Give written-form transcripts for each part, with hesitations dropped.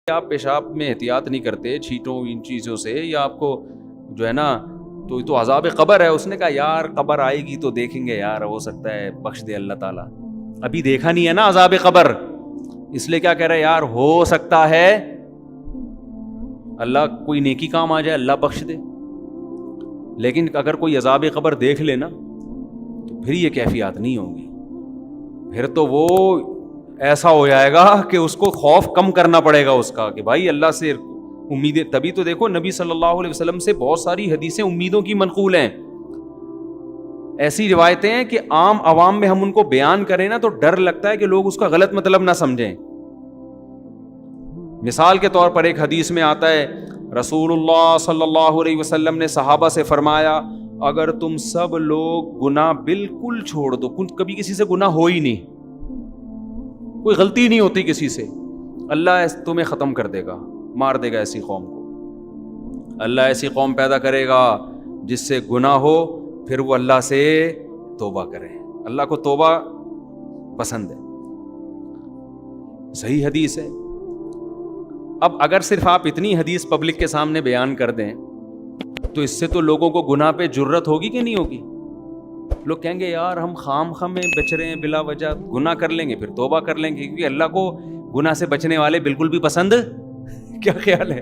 آپ پیشاب میں احتیاط نہیں کرتے چھینٹوں ان چیزوں سے، یا آپ کو جو ہے نا تو عذاب قبر ہے. اس نے کہا یار قبر آئے گی تو دیکھیں گے یار، ہو سکتا ہے بخش دے اللہ تعالیٰ. ابھی دیکھا نہیں ہے نا عذاب قبر، اس لیے کیا کہہ رہا ہے یار ہو سکتا ہے اللہ کوئی نیکی کام آ جائے، اللہ بخش دے. لیکن اگر کوئی عذاب قبر دیکھ لے نا تو پھر یہ کیفیات نہیں ہوں گی، پھر تو وہ ایسا ہو جائے گا کہ اس کو خوف کم کرنا پڑے گا اس کا، کہ بھائی اللہ سے امیدیں. تبھی تو دیکھو نبی صلی اللہ علیہ وسلم سے بہت ساری حدیثیں امیدوں کی منقول ہیں. ایسی روایتیں ہیں کہ عام عوام میں ہم ان کو بیان کریں نا تو ڈر لگتا ہے کہ لوگ اس کا غلط مطلب نہ سمجھیں. مثال کے طور پر ایک حدیث میں آتا ہے رسول اللہ صلی اللہ علیہ وسلم نے صحابہ سے فرمایا اگر تم سب لوگ گناہ بالکل چھوڑ دو، کبھی کسی سے گناہ ہو ہی نہیں، کوئی غلطی نہیں ہوتی کسی سے، اللہ تمہیں ختم کر دے گا، مار دے گا ایسی قوم کو. اللہ ایسی قوم پیدا کرے گا جس سے گناہ ہو، پھر وہ اللہ سے توبہ کرے. اللہ کو توبہ پسند ہے. صحیح حدیث ہے. اب اگر صرف آپ اتنی حدیث پبلک کے سامنے بیان کر دیں تو اس سے تو لوگوں کو گناہ پہ جرت ہوگی کہ نہیں ہوگی؟ لوگ کہیں گے یار ہم خام خام میں بچ رہے ہیں، بلا وجہ گناہ کر لیں گے پھر توبہ کر لیں گے، کیونکہ اللہ کو گناہ سے بچنے والے بالکل بھی پسند کیا خیال ہے؟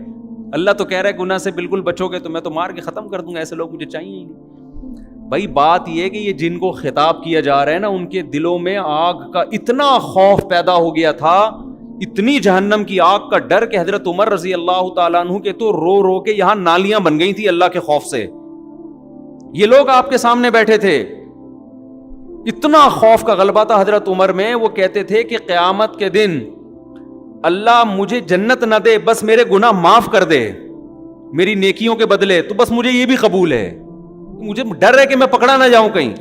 اللہ تو کہہ رہا ہے گناہ سے بالکل بچو گے تو میں تو مار کے ختم کر دوں گا، ایسے لوگ مجھے چاہیے ہی نہیں. بھائی بات یہ ہے کہ یہ جن کو خطاب کیا جا رہا ہے نا ان کے دلوں میں آگ کا اتنا خوف پیدا ہو گیا تھا، اتنی جہنم کی آگ کا ڈر کہ حضرت عمر رضی اللہ تعالیٰ عنہ کے تو رو رو کے یہاں نالیاں بن گئی تھی اللہ کے خوف سے. یہ لوگ آپ کے سامنے بیٹھے تھے، اتنا خوف کا غلبہ تھا حضرت عمر میں، وہ کہتے تھے کہ قیامت کے دن اللہ مجھے جنت نہ دے، بس میرے گناہ معاف کر دے میری نیکیوں کے بدلے، تو بس مجھے یہ بھی قبول ہے، مجھے ڈر ہے کہ میں پکڑا نہ جاؤں کہیں.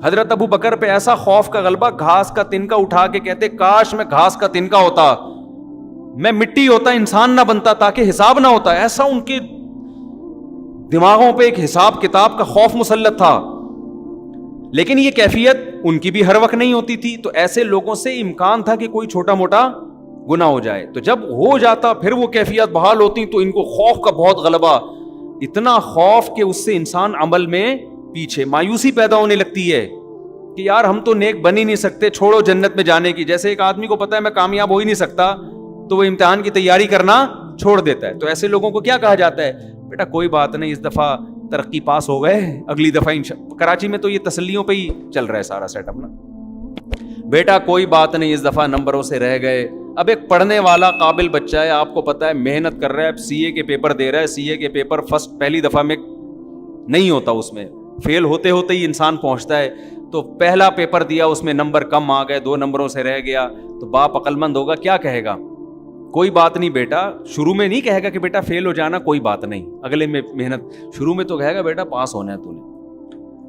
حضرت ابو بکر پہ ایسا خوف کا غلبہ، گھاس کا تنکا اٹھا کے کہتے کاش میں گھاس کا تنکا ہوتا، میں مٹی ہوتا، انسان نہ بنتا تاکہ حساب نہ ہوتا. ایسا ان کے دماغوں پہ ایک حساب کتاب کا خوف مسلط تھا. لیکن یہ کیفیت ان کی بھی ہر وقت نہیں ہوتی تھی، تو ایسے لوگوں سے امکان تھا کہ کوئی چھوٹا موٹا گناہ ہو جائے. تو جب ہو جاتا پھر وہ کیفیت بحال ہوتی تو ان کو خوف کا بہت غلبہ، اتنا خوف کہ اس سے انسان عمل میں پیچھے، مایوسی پیدا ہونے لگتی ہے کہ یار ہم تو نیک بن ہی نہیں سکتے، چھوڑو جنت میں جانے کی. جیسے ایک آدمی کو پتا ہے میں کامیاب ہو ہی نہیں سکتا تو وہ امتحان کی تیاری کرنا چھوڑ دیتا ہے. تو ایسے لوگوں کو کیا کہا جاتا ہے؟ بیٹا کوئی بات نہیں، اس دفعہ ترقی پاس ہو گئے، اگلی دفعہ کراچی میں تو یہ تسلیوں پہ ہی چل رہا ہے سارا سیٹ اپ نا. بیٹا کوئی بات نہیں، اس دفعہ نمبروں سے رہ گئے. اب ایک پڑھنے والا قابل بچہ ہے، آپ کو پتا ہے محنت کر رہا ہے، اب سی اے کے پیپر دے رہا ہے، سی اے کے پیپر فرسٹ پہلی دفعہ میں نہیں ہوتا، اس میں فیل ہوتے ہوتے ہی انسان پہنچتا ہے. تو پہلا پیپر دیا، اس میں نمبر کم آ گئے، 2 نمبروں سے رہ گیا، تو باپ عقل مند ہوگا کیا کہے گا؟ کوئی بات نہیں بیٹا، شروع میں نہیں کہے گا کہ بیٹا فیل ہو جانا کوئی بات نہیں، اگلے میں محنت، شروع میں تو کہے گا بیٹا پاس ہونا ہے تو نے.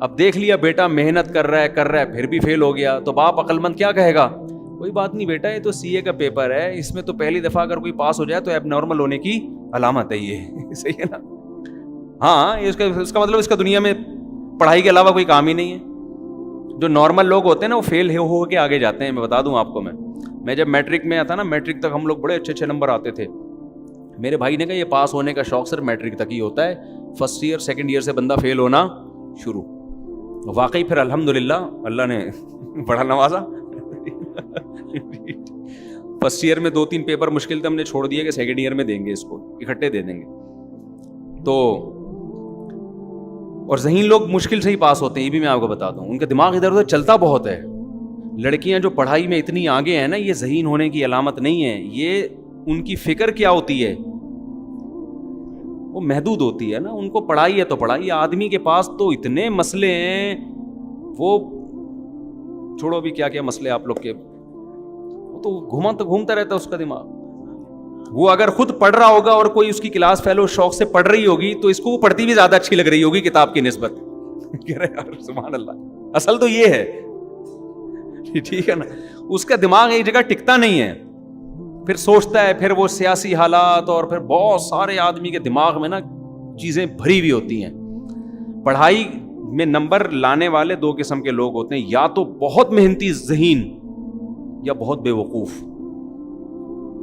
اب دیکھ لیا بیٹا محنت کر رہا ہے پھر بھی فیل ہو گیا، تو باپ عقل مند کیا کہے گا؟ کوئی بات نہیں بیٹا، یہ تو سی اے کا پیپر ہے، اس میں تو پہلی دفعہ اگر کوئی پاس ہو جائے تو ایب نارمل ہونے کی علامت ہے یہ صحیح ہے نا؟ ہاں اس کا مطلب اس کا دنیا میں پڑھائی کے علاوہ کوئی کام ہی نہیں ہے. جو نارمل لوگ ہوتے ہیں نا وہ فیل ہو کے آگے جاتے ہیں. میں بتا دوں آپ کو، میں جب میٹرک میں آتا نا، میٹرک تک ہم لوگ بڑے اچھے نمبر آتے تھے. میرے بھائی نے کہا یہ پاس ہونے کا شوق صرف میٹرک تک ہی ہوتا ہے، فرسٹ ایئر سیکنڈ ایئر سے بندہ فیل ہونا شروع. واقعی پھر الحمدللہ اللہ نے بڑا نوازا. فرسٹ ایئر میں 2-3 پیپر مشکل تھے، ہم نے چھوڑ دیا کہ سیکنڈ ایئر میں دیں گے، اس کو اکٹھے دے دیں گے. تو اور ذہین لوگ مشکل سے ہی پاس ہوتے ہیں، یہ بھی میں آپ کو بتا دوں، ان کا دماغ ادھر ادھر چلتا بہت ہے. لڑکیاں جو پڑھائی میں اتنی آگے ہیں نا، یہ ذہین ہونے کی علامت نہیں ہے، یہ ان کی فکر کیا ہوتی ہے، وہ محدود ہوتی ہے نا. ان کو پڑھائی ہے تو پڑھائی. آدمی کے پاس تو اتنے مسئلے ہیں، وہ چھوڑو بھی کیا کیا مسئلے آپ لوگ کے، وہ تو گھومتا رہتا ہے اس کا دماغ. وہ اگر خود پڑھ رہا ہوگا اور کوئی اس کی کلاس فیلو شوق سے پڑھ رہی ہوگی تو اس کو وہ پڑھتی بھی زیادہ اچھی لگ رہی ہوگی کتاب کی نسبت. کہہ رہے یار سبحان اللہ، اصل تو یہ ہے، ٹھیک ہے نا. اس کا دماغ ایک جگہ ٹکتا نہیں ہے، پھر سوچتا ہے، پھر وہ سیاسی حالات اور پھر بہت سارے آدمی کے دماغ میں نا چیزیں بھری ہوئی ہوتی ہیں. پڑھائی میں نمبر لانے والے 2 قسم کے لوگ ہوتے ہیں، یا تو بہت محنتی ذہین یا بہت بے وقوف.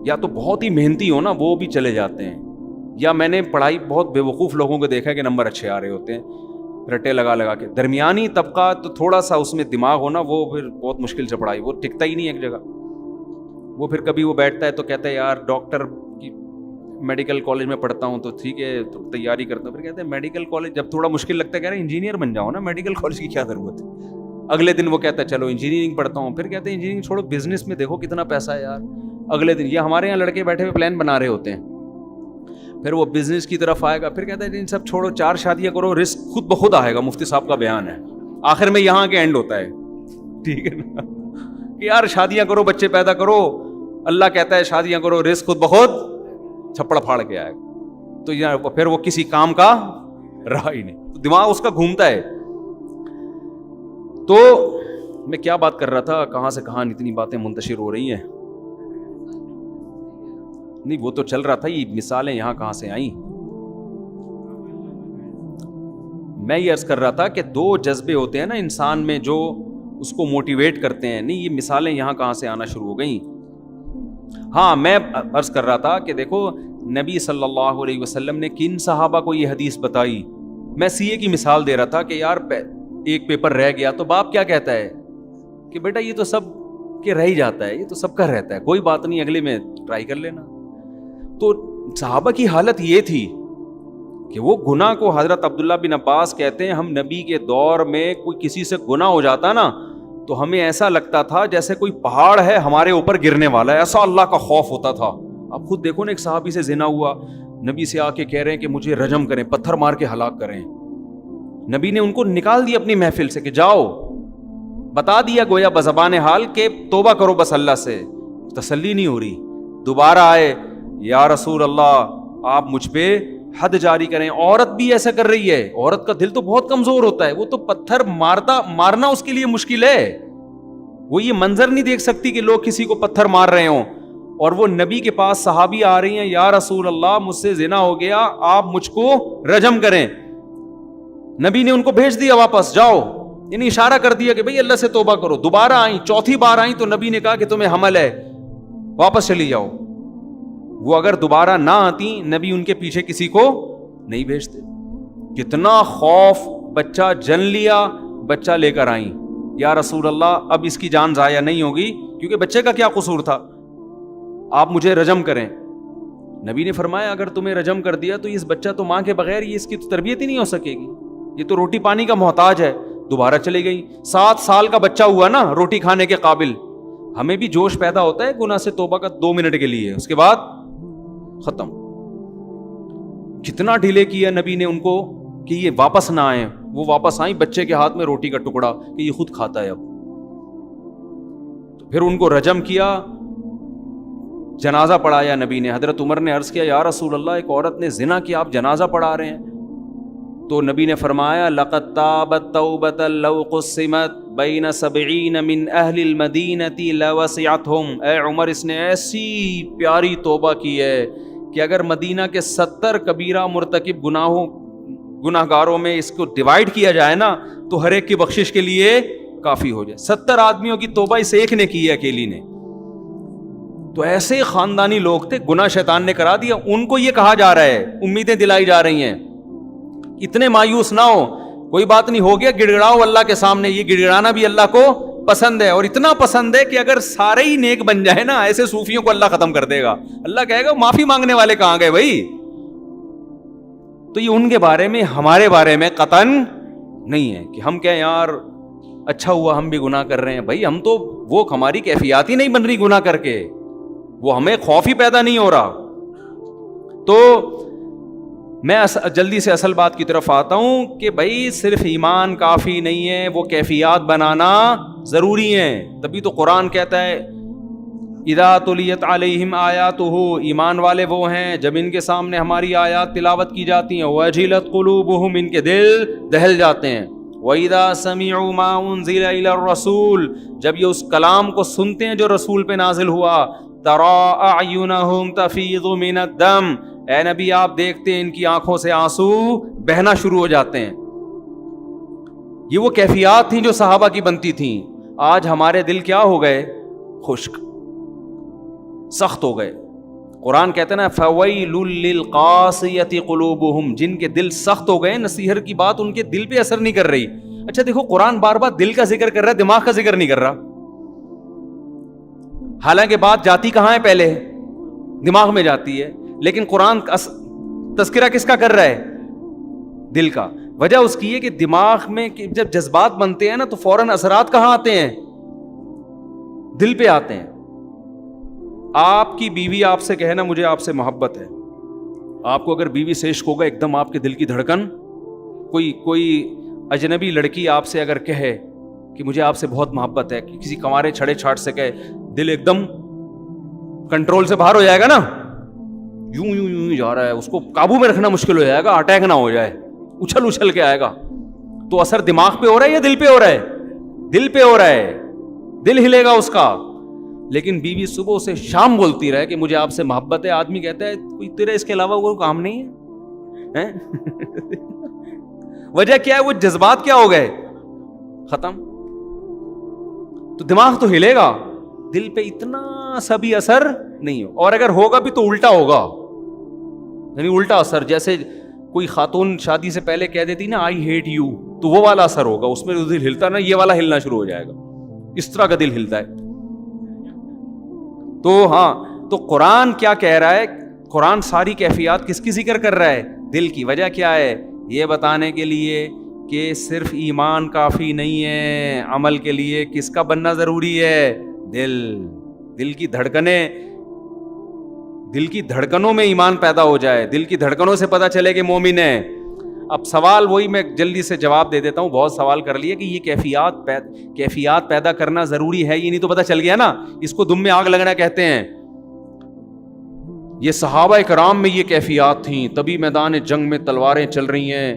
یا تو بہت ہی محنتی ہو نا وہ بھی چلے جاتے ہیں، یا میں نے پڑھائی بہت بیوقوف لوگوں کو دیکھا ہے کہ نمبر اچھے آ رہے ہوتے ہیں رٹے لگا لگا کے. درمیانی طبقہ تو تھوڑا سا اس میں دماغ ہونا وہ پھر بہت مشکل سے پڑھائی، وہ ٹکتا ہی نہیں ایک جگہ. وہ پھر کبھی وہ بیٹھتا ہے تو کہتا ہے یار ڈاکٹر کی میڈیکل کالج میں پڑھتا ہوں تو ٹھیک ہے تو تیاری کرتا ہوں. پھر کہتے ہیں میڈیکل کالج جب تھوڑا مشکل لگتا ہے کہہ رہے ہیں انجینئر بن جاؤ نا، میڈیکل کالج کی کیا ضرورت ہے. اگلے دن وہ کہتا ہے چلو انجینئرنگ پڑھتا ہوں. پھر کہتے ہیں انجینئرنگ چھوڑو بزنس میں دیکھو کتنا پیسہ ہے یار. اگلے دن یہ ہمارے یہاں لڑکے بیٹھے ہوئے پلان بنا رہے ہوتے ہیں، پھر وہ بزنس کی طرف آئے گا. پھر کہتا ہے ان سب چھوڑو 4 شادیاں کرو، رزق خود بخود آئے گا. مفتی صاحب کا بیان ہے. آخر میں یہاں کے اینڈ ہوتا ہے، ٹھیک ہے نا، کہ یار شادیاں کرو، بچے پیدا کرو. اللہ کہتا ہے شادیاں کرو، رزق خود بخود چھپڑ پھاڑ کے آئے گا. تو یار پھر وہ کسی کام کا رہا ہی نہیں، تو دماغ اس کا گھومتا ہے. تو میں کیا بات کر رہا تھا، کہاں سے کہاں اتنی باتیں منتشر ہو رہی ہیں. نہیں وہ تو چل رہا تھا، یہ مثالیں یہاں کہاں سے آئیں. میں یہ عرض کر رہا تھا کہ 2 جذبے ہوتے ہیں نا انسان میں جو اس کو موٹیویٹ کرتے ہیں. نہیں یہ مثالیں یہاں کہاں سے آنا شروع ہو گئیں. ہاں میں عرض کر رہا تھا کہ دیکھو نبی صلی اللہ علیہ وسلم نے کن صحابہ کو یہ حدیث بتائی. میں سی اے کی مثال دے رہا تھا کہ یار ایک پیپر رہ گیا تو باپ کیا کہتا ہے کہ بیٹا یہ تو سب کہ رہ ہی جاتا ہے، یہ تو سب کا رہتا ہے، کوئی بات نہیں اگلے میں ٹرائی کر لینا. تو صحابہ کی حالت یہ تھی کہ وہ گناہ کو، حضرت عبداللہ بن عباس کہتے ہیں ہم نبی کے دور میں کوئی کسی سے گناہ ہو جاتا نا تو ہمیں ایسا لگتا تھا جیسے کوئی پہاڑ ہے ہمارے اوپر گرنے والا ہے، ایسا اللہ کا خوف ہوتا تھا. اب خود دیکھو نا ایک صحابی سے زنا ہوا، نبی سے آ کے کہہ رہے ہیں کہ مجھے رجم کریں، پتھر مار کے ہلاک کریں. نبی نے ان کو نکال دیا اپنی محفل سے کہ جاؤ، بتا دیا گویا بزبان حال کہ توبہ کرو بس اللہ سے. تسلی نہیں ہو رہی، دوبارہ آئے یا رسول اللہ آپ مجھ پہ حد جاری کریں. عورت بھی ایسا کر رہی ہے، عورت کا دل تو بہت کمزور ہوتا ہے، وہ تو پتھر مارنا اس کے لیے مشکل ہے. وہ یہ منظر نہیں دیکھ سکتی کہ لوگ کسی کو پتھر مار رہے ہوں، اور وہ نبی کے پاس صحابی آ رہی ہیں یا رسول اللہ مجھ سے زنا ہو گیا، آپ مجھ کو رجم کریں. نبی نے ان کو بھیج دیا واپس، جاؤ. یعنی اشارہ کر دیا کہ بھئی اللہ سے توبہ کرو. دوبارہ آئیں، 4تھی بار آئیں تو نبی نے کہا کہ تمہیں حمل ہے، واپس چلی جاؤ. وہ اگر دوبارہ نہ آتی نبی ان کے پیچھے کسی کو نہیں بھیجتے. کتنا خوف، بچہ جن لیا، بچہ لے کر آئیں یا رسول اللہ اب اس کی جان ضائع نہیں ہوگی کیونکہ بچے کا کیا قصور تھا، آپ مجھے رجم کریں. نبی نے فرمایا اگر تمہیں رجم کر دیا تو اس بچہ تو ماں کے بغیر یہ اس کی تو تربیت ہی نہیں ہو سکے گی، یہ تو روٹی پانی کا محتاج ہے. دوبارہ چلے گئی. 7 سال کا بچہ ہوا نا روٹی کھانے کے قابل. ہمیں بھی جوش پیدا ہوتا ہے گناہ سے توبہ کا 2 منٹ کے لیے، اس کے بعد ختم. کتنا ڈیلے کیا نبی نے ان کو کہ یہ واپس نہ آئیں. وہ واپس آئیں، بچے کے ہاتھ میں روٹی کا ٹکڑا کہ یہ خود کھاتا ہے اب. تو پھر ان کو رجم کیا، جنازہ پڑھایا نبی نے. حضرت عمر نے عرض کیا یا رسول اللہ ایک عورت نے زنا کیا، آپ جنازہ پڑھا رہے ہیں. تو نبی نے فرمایا لقد تابت توبۃ لو قسمت بین 70 من اہل المدینہ لوسعتهم. اے عمر اس نے ایسی پیاری توبہ کی ہے کہ اگر مدینہ کے 70 کبیرہ مرتکب گناہ گاروں میں اس کو ڈیوائیڈ کیا جائے نا تو ہر ایک کی بخشش کے لیے کافی ہو جائے. 70 آدمیوں کی توبہ اس ایک نے کی ہے، اکیلی نے. تو ایسے خاندانی لوگ تھے، گناہ شیطان نے کرا دیا. ان کو یہ کہا جا رہا ہے، امیدیں دلائی جا رہی ہیں، اتنے مایوس نہ ہو، کوئی بات نہیں، ہو گیا، گڑگڑاؤ اللہ کے سامنے. یہ گڑگڑانا بھی اللہ کو پسند ہے، اور اتنا پسند ہے کہ اگر سارے ہی نیک بن جائے نا ایسے صوفیوں کو اللہ ختم کر دے گا. اللہ کہے گا معافی مانگنے والے کہاں گئے بھائی. تو یہ ان کے بارے میں، ہمارے بارے میں قطعاً نہیں ہے کہ ہم کہیں یار اچھا ہوا ہم بھی گناہ کر رہے ہیں. بھائی ہم تو، وہ ہماری کیفیات ہی نہیں بن رہی گناہ کر کے، وہ ہمیں خوف ہی پیدا نہیں ہو رہا. تو میں جلدی سے اصل بات کی طرف آتا ہوں کہ بھائی صرف ایمان کافی نہیں ہے، وہ کیفیات بنانا ضروری ہے. تبھی تو قرآن کہتا ہے اذا تلیت علیہم آیاتہ، ایمان والے وہ ہیں جب ان کے سامنے ہماری آیات تلاوت کی جاتی ہیں، وجلت قلوبہم، ان کے دل دہل جاتے ہیں. وَإِذَا سَمِعُوا مَا أُنزِلَ إِلَى الرَّسُولِ، جب یہ اس کلام کو سنتے ہیں جو رسول پہ نازل ہوا. تَرَىٰ أَعْيُنَهُمْ تَفِيضُ مِنَ الدَّمْ، اے نبی آپ دیکھتے ہیں ان کی آنکھوں سے آنسو بہنا شروع ہو جاتے ہیں. یہ وہ کیفیات تھیں جو صحابہ کی بنتی تھیں. آج ہمارے دل کیا ہو گئے؟ خشک، سخت ہو گئے. قرآن کہتے ہیں نا فویل للقاسیۃ قلوبہم، جن کے دل سخت ہو گئے، نصیحت کی بات ان کے دل پہ اثر نہیں کر رہی. اچھا دیکھو قرآن بار بار دل کا ذکر کر رہا ہے، دماغ کا ذکر نہیں کر رہا. حالانکہ بات جاتی کہاں ہے؟ پہلے دماغ میں جاتی ہے، لیکن قرآن تذکرہ کس کا کر رہا ہے؟ دل کا. وجہ اس کی ہے کہ دماغ میں جب جذبات بنتے ہیں نا تو فوراً اثرات کہاں آتے ہیں؟ دل پہ آتے ہیں. آپ کی بیوی آپ سے کہے نا مجھے آپ سے محبت ہے، آپ کو اگر بیوی سے عشق ہوگا، ایک دم آپ کے دل کی دھڑکن، کوئی اجنبی لڑکی آپ سے اگر کہے کہ مجھے آپ سے بہت محبت ہے، کسی کنوارے چھڑے چھاٹ سے کہے، دل ایک دم کنٹرول سے باہر ہو جائے گا نا، یوں یوں یوں جا رہا ہے، اس کو قابو میں رکھنا مشکل ہو جائے گا، اٹیک نہ ہو جائے، اچھل اچھل کے آئے گا. تو اثر دماغ پہ ہو رہا ہے یا دل پہ ہو رہا ہے؟ دل پہ ہو رہا ہے، دل ہلے گا اس کا. لیکن بیوی صبح سے شام بولتی رہے کہ مجھے آپ سے محبت ہے، آدمی کہتا ہے کوئی تیرے اس کے علاوہ کوئی کام نہیں ہے. وجہ کیا ہے؟ وہ جذبات کیا ہو گئے؟ ختم. تو دماغ تو ہلے گا، دل پہ اتنا سا بھی اثر نہیں ہو. اور اگر ہوگا بھی تو الٹا ہوگا، یعنی الٹا اثر. جیسے کوئی خاتون شادی سے پہلے کہہ دیتی نا آئی ہیٹ یو، تو وہ والا اثر ہوگا، اس میں دل ہلتا نا، یہ والا ہلنا شروع ہو جائے گا. اس طرح کا دل ہلتا ہے. تو ہاں، تو قرآن کیا کہہ رہا ہے؟ قرآن ساری کیفیات کس کی ذکر کر رہا ہے؟ دل کی. وجہ کیا ہے؟ یہ بتانے کے لیے کہ صرف ایمان کافی نہیں ہے، عمل کے لیے کس کا بننا ضروری ہے؟ دل کی دھڑکنیں، دل کی دھڑکنوں میں ایمان پیدا ہو جائے، دل کی دھڑکنوں سے پتہ چلے کہ مومن ہے. اب سوال وہی میں جلدی سے جواب دے دیتا ہوں، بہت سوال کر لیے کہ یہ کیفیات پیدا کرنا ضروری ہے، یہ نہیں تو پتہ چل گیا نا. اس کو دم میں آگ لگنا کہتے ہیں. یہ صحابہ کرام میں یہ کیفیات تھیں، تبھی میدان جنگ میں تلواریں چل رہی ہیں.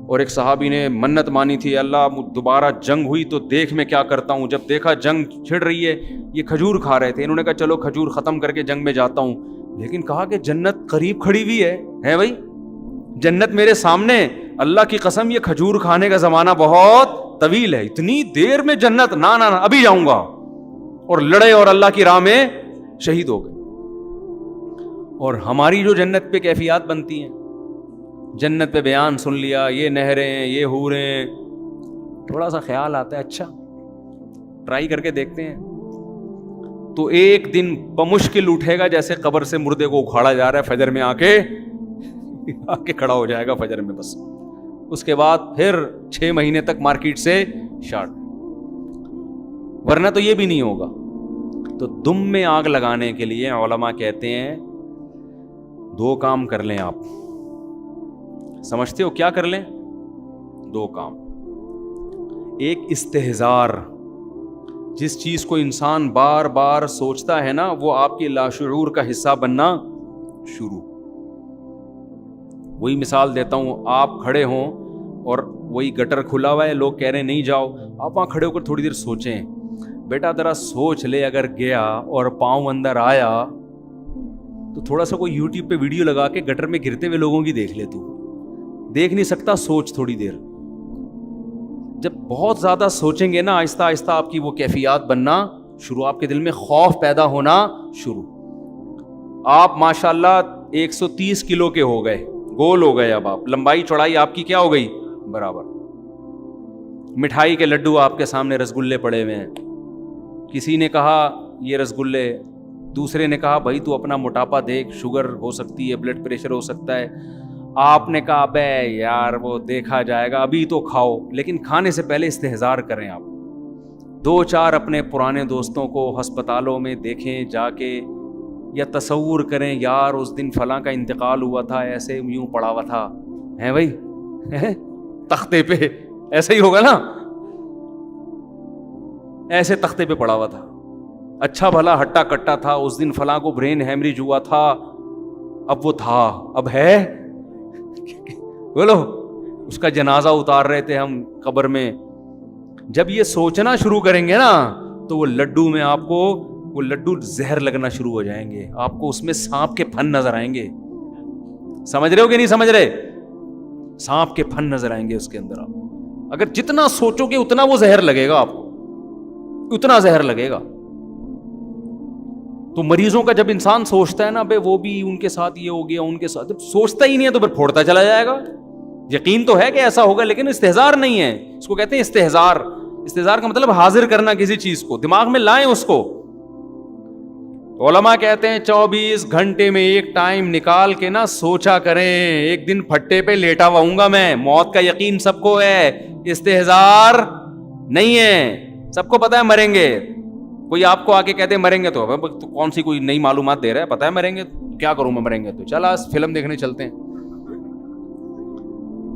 اور ایک صحابی نے منت مانی تھی، اللہ دوبارہ جنگ ہوئی تو دیکھ میں کیا کرتا ہوں. جب دیکھا جنگ چھڑ رہی ہے، یہ کھجور کھا رہے تھے، انہوں نے کہا چلو کھجور ختم کر کے جنگ میں جاتا ہوں. لیکن کہا کہ جنت قریب کھڑی ہوئی ہے بھائی، جنت میرے سامنے، اللہ کی قسم یہ کھجور کھانے کا زمانہ بہت طویل ہے، اتنی دیر میں جنت؟ نہ ابھی جاؤں گا. اور لڑے اور اللہ کی راہ میں شہید ہو گئے. اور ہماری جو جنت پہ کیفیات بنتی ہیں، جنت پہ بیان سن لیا، یہ نہریں، یہ حوریں، تھوڑا سا خیال آتا ہے اچھا ٹرائی کر کے دیکھتے ہیں، تو ایک دن بمشکل اٹھے گا جیسے قبر سے مردے کو اکھاڑا جا رہا ہے، فجر میں آ کے کھڑا ہو جائے گا فجر میں. بس اس کے بعد پھر 6 مہینے تک مارکیٹ سے شارٹ، ورنہ تو یہ بھی نہیں ہوگا. تو دم میں آگ لگانے کے لیے علماء کہتے ہیں 2 کام کر لیں. آپ سمجھتے ہو کیا کر لیں؟ 2 کام. ایک استحضار، جس چیز کو انسان بار بار سوچتا ہے نا وہ آپ کے لاشعور کا حصہ بننا شروع. وہی مثال دیتا ہوں، آپ کھڑے ہوں اور وہی گٹر کھلا ہوا ہے، لوگ کہہ رہے ہیں نہیں جاؤ، آپ وہاں کھڑے ہو کر تھوڑی دیر سوچیں. بیٹا ذرا سوچ لے، اگر گیا اور پاؤں اندر آیا تو تھوڑا سا کوئی یوٹیوب پہ ویڈیو لگا کے گٹر میں گرتے ہوئے لوگوں کی دیکھ لے. تو دیکھ نہیں سکتا، سوچ تھوڑی دیر. جب بہت زیادہ سوچیں گے نا، آہستہ آہستہ آپ کی وہ کیفیات بننا شروع، آپ کے دل میں خوف پیدا ہونا شروع. آپ ماشاءاللہ 130 کلو کے ہو گئے، گول ہو گئے. اب آپ لمبائی چوڑائی آپ کی کیا ہو گئی؟ برابر. مٹھائی کے لڈو آپ کے سامنے رسگلے پڑے ہوئے ہیں. کسی نے کہا یہ رسگلے، دوسرے نے کہا بھائی تو اپنا موٹاپا دیکھ، شوگر ہو سکتی ہے، بلڈ پریشر ہو سکتا ہے. آپ نے کہا بے یار وہ دیکھا جائے گا، ابھی تو کھاؤ. لیکن کھانے سے پہلے استحضار کریں. آپ 2-4 اپنے پرانے دوستوں کو ہسپتالوں میں دیکھیں جا کے، یا تصور کریں یار اس دن فلاں کا انتقال ہوا تھا، ایسے یوں پڑا ہوا تھا ہے بھائی تختے پہ، ایسے ہی ہوگا نا، ایسے تختے پہ پڑا ہوا تھا، اچھا بھلا ہٹا کٹا تھا، اس دن فلاں کو برین ہیمریج ہوا تھا، اب وہ تھا، اب ہے بولو. اس کا جنازہ اتار رہے تھے ہم قبر میں. جب یہ سوچنا شروع کریں گے نا تو وہ لڈو میں آپ کو وہ لڈو زہر لگنا شروع ہو جائیں گے. آپ کو اس میں سانپ کے پھن نظر آئیں گے. سمجھ رہے ہو کہ نہیں سمجھ رہے؟ سانپ کے پھن نظر آئیں گے اس کے اندر. آپ اگر جتنا سوچو گے اتنا وہ زہر لگے گا، آپ کو اتنا زہر لگے گا. تو مریضوں کا جب انسان سوچتا ہے نا بے وہ بھی ان کے ساتھ یہ ہو گیا، ان کے ساتھ، جب سوچتا ہی نہیں ہے تو پھر پھوڑتا چلا جائے گا. یقین تو ہے کہ ایسا ہوگا لیکن استحضار نہیں ہے. اس کو کہتے ہیں استحضار. استحضار کا مطلب حاضر کرنا کسی چیز کو، دماغ میں لائیں اس کو. علماء کہتے ہیں 24 گھنٹے میں ایک ٹائم نکال کے نا سوچا کریں. ایک دن پھٹے پہ لیٹا ہوں گا میں، موت کا یقین سب کو ہے، استحضار نہیں ہے. سب کو پتا ہے مریں گے. کوئی آپ کو آ کے کہتے ہیں مریں گے تو کون سی کوئی نئی معلومات دے رہا ہے؟ پتا ہے مریں گے، کیا کروں میں مریں گے تو چل آج فلم دیکھنے چلتے ہیں.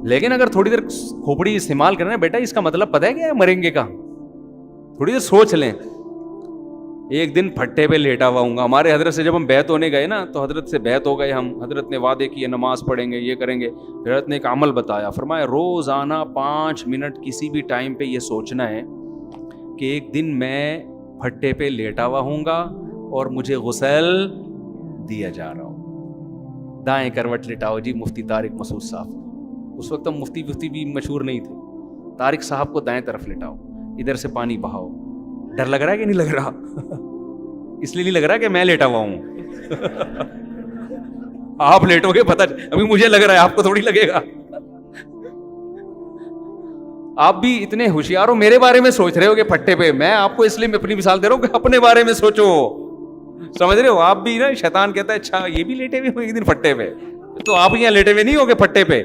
لیکن اگر تھوڑی دیر کھوپڑی استعمال کرنا بیٹا، اس کا مطلب پتا ہے کیا ہے مریں گے کا؟ تھوڑی دیر سوچ لیں. ایک دن پھٹے پہ لیٹا ہوا ہوں گا. ہمارے حضرت سے جب ہم بیعت ہونے گئے نا تو حضرت سے بیعت ہو گئے ہم. حضرت نے وعدے کیے نماز پڑھیں گے، یہ کریں گے. حضرت نے ایک عمل بتایا، فرمایا روزانہ 5 منٹ کسی بھی ٹائم پہ یہ سوچنا ہے کہ ایک دن میں پھٹے پہ لیٹا ہوا ہوں گا اور مجھے غسل دیا جا رہا ہوں. دائیں کروٹ لٹاؤ جی مفتی طارق مسعود صاحب. اس وقت ہم مفتی بھی مشہور نہیں تھے. طارق صاحب کو دائیں طرف لٹاؤ، ادھر سے پانی بہاؤ. ڈر لگ رہا ہے کہ نہیں لگ رہا؟ اس لیے نہیں لگ رہا کہ میں لیٹا ہوا ہوں. آپ لیٹو گے پتہ، ابھی مجھے لگ رہا ہے، آپ کو تھوڑی لگے گا. آپ بھی اتنے ہوشیار ہو، میرے بارے میں سوچ رہے ہو کہ پھٹے پہ. میں آپ کو اس لیے اپنی مثال دے رہا ہوں کہ اپنے بارے میں سوچو. سمجھ رہے ہو؟ آپ بھی نا شیطان کہتا ہے اچھا یہ بھی لیٹے ہوئے ایک دن پھٹے پہ، تو آپ یہاں لیٹے ہوئے نہیں ہو گے پھٹے پہ.